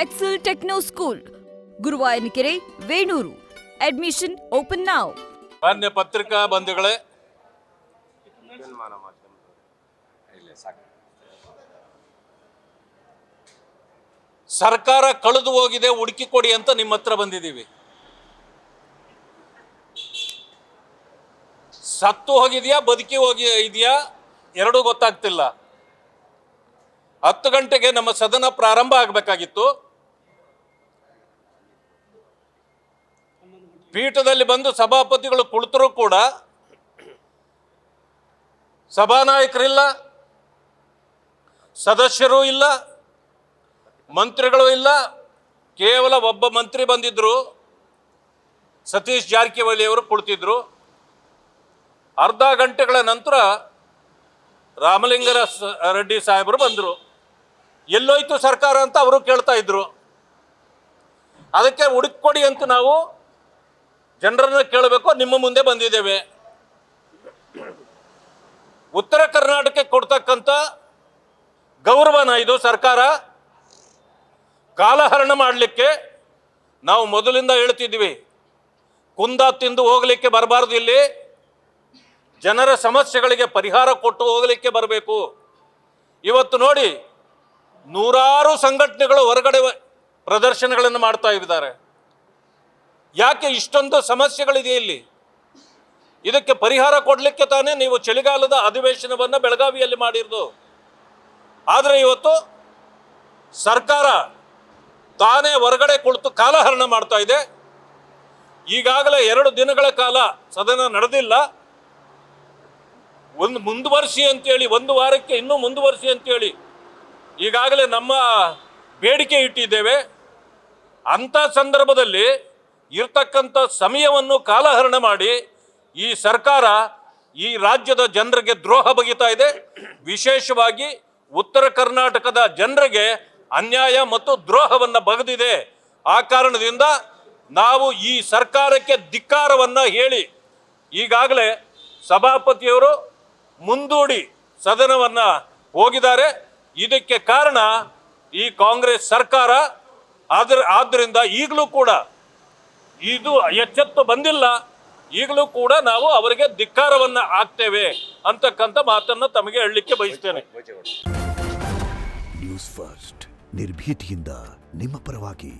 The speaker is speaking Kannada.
Excel Techno School, Guruvayanakere, Venur. Admission open now. ಮಾನ್ಯ ಪತ್ರಿಕಾ ಬಂಧುಗಳೇ, ಸರ್ಕಾರ ಕಳೆದು ಹೋಗಿದೆ, ಹುಡುಕಿ ಕೊಡಿ ಅಂತ ನಿಮ್ಮ ಹತ್ರ ಬಂದಿದ್ದೀವಿ. ಸತ್ತು ಹೋಗಿದೆಯಾ ಬದುಕಿ ಇದೆಯಾ ಎರಡೂ ಗೊತ್ತಾಗ್ತಿಲ್ಲ. 10 ಗಂಟೆಗೆ ನಮ್ಮ ಸದನ ಪ್ರಾರಂಭ ಆಗಬೇಕಾಗಿತ್ತು. ಪೀಠದಲ್ಲಿ ಬಂದು ಸಭಾಪತಿಗಳು ಕುಳಿತರೂ ಕೂಡ ಸಭಾನಾಯಕರಿಲ್ಲ, ಸದಸ್ಯರು ಇಲ್ಲ, ಮಂತ್ರಿಗಳು ಇಲ್ಲ. ಕೇವಲ ಒಬ್ಬ ಮಂತ್ರಿ ಬಂದಿದ್ರು, ಸತೀಶ್ ಜಾರಕಿಹೊಳಿ ಅವರು ಕುಳಿತಿದ್ರು. ಅರ್ಧ ಗಂಟೆಗಳ ನಂತರ ರಾಮಲಿಂಗ ರೆಡ್ಡಿ ಸಾಹೇಬರು ಬಂದರು. ಎಲ್ಲೋಯ್ತು ಸರ್ಕಾರ ಅಂತ ಅವರು ಕೇಳ್ತಾ ಇದ್ರು. ಅದಕ್ಕೆ ಹುಡುಕೊಡಿ ಅಂತ ನಾವು ಜನರನ್ನ ಕೇಳಬೇಕು, ನಿಮ್ಮ ಮುಂದೆ ಬಂದಿದ್ದೇವೆ. ಉತ್ತರ ಕರ್ನಾಟಕಕ್ಕೆ ಕೊಡ್ತಕ್ಕಂಥ ಗೌರವನ ಇದು ಸರ್ಕಾರ ಕಾಲಹರಣ ಮಾಡಲಿಕ್ಕೆ ನಾವು ಮೊದಲಿಂದ ಹೇಳ್ತಿದ್ವಿ. ಕುಂದ ತಿಂದು ಹೋಗಲಿಕ್ಕೆ ಬರಬಾರ್ದು, ಇಲ್ಲಿ ಜನರ ಸಮಸ್ಯೆಗಳಿಗೆ ಪರಿಹಾರ ಕೊಟ್ಟು ಹೋಗಲಿಕ್ಕೆ ಬರಬೇಕು. ಇವತ್ತು ನೋಡಿ, ನೂರಾರು ಸಂಘಟನೆಗಳು ಹೊರಗಡೆ ಪ್ರದರ್ಶನಗಳನ್ನು ಮಾಡ್ತಾ ಇದ್ದಾರೆ. ಯಾಕೆ ಇಷ್ಟೊಂದು ಸಮಸ್ಯೆಗಳಿದೆ ಇಲ್ಲಿ? ಇದಕ್ಕೆ ಪರಿಹಾರ ಕೊಡಲಿಕ್ಕೆ ತಾನೇ ನೀವು ಚಳಿಗಾಲದ ಅಧಿವೇಶನವನ್ನು ಬೆಳಗಾವಿಯಲ್ಲಿ ಮಾಡಿರೋದು. ಆದರೆ ಇವತ್ತು ಸರ್ಕಾರ ತಾನೇ ಹೊರಗಡೆ ಕುಳಿತು ಕಾಲಹರಣ ಮಾಡ್ತಾ ಇದೆ. ಈಗಾಗಲೇ 2 ದಿನಗಳ ಕಾಲ ಸದನ ನಡೆದಿಲ್ಲ. ಮುಂದುವರಿಸಿ ಅಂತೇಳಿ, 1 ವಾರಕ್ಕೆ ಇನ್ನೂ ಮುಂದುವರಿಸಿ ಅಂತೇಳಿ ಈಗಾಗಲೇ ನಮ್ಮ ಬೇಡಿಕೆ ಇಟ್ಟಿದ್ದೇವೆ. ಅಂಥ ಸಂದರ್ಭದಲ್ಲಿ ಇರ್ತಕ್ಕಂಥ ಸಮಯವನ್ನು ಕಾಲಹರಣ ಮಾಡಿ ಈ ಸರ್ಕಾರ ಈ ರಾಜ್ಯದ ಜನರಿಗೆ ದ್ರೋಹ ಬಗೆತಾ ಇದೆ. ವಿಶೇಷವಾಗಿ ಉತ್ತರ ಕರ್ನಾಟಕದ ಜನರಿಗೆ ಅನ್ಯಾಯ ಮತ್ತು ದ್ರೋಹವನ್ನು ಬಗೆದಿದೆ. ಆ ಕಾರಣದಿಂದ ನಾವು ಈ ಸರ್ಕಾರಕ್ಕೆ ಧಿಕ್ಕಾರವನ್ನು ಹೇಳಿ ಈಗಾಗಲೇ ಸಭಾಪತಿಯವರು ಮುಂದೂಡಿ ಸದನವನ್ನು ಹೋಗಿದ್ದಾರೆ. ಇದಕ್ಕೆ ಕಾರಣ ಈ ಕಾಂಗ್ರೆಸ್ ಸರ್ಕಾರ. ಆದ್ದರಿಂದ ಈಗಲೂ ಕೂಡ ಇದು ಎಚ್ಚೆತ್ತು ಬಂದಿಲ್ಲ. ಈಗಲೂ ಕೂಡ ನಾವು ಅವರಿಗೆ ಧಿಕ್ಕಾರವನ್ನು ಹಾಕ್ತೇವೆ ಅಂತಕ್ಕಂಥ ಮಾತನ್ನು ತಮಗೆ ಹೇಳಲಿಕ್ಕೆ ಬಯಸ್ತೇನೆ. ನ್ಯೂಸ್ ಫಸ್ಟ್, ನಿರ್ಭೀತಿಯಿಂದ ನಿಮ್ಮ ಪರವಾಗಿ.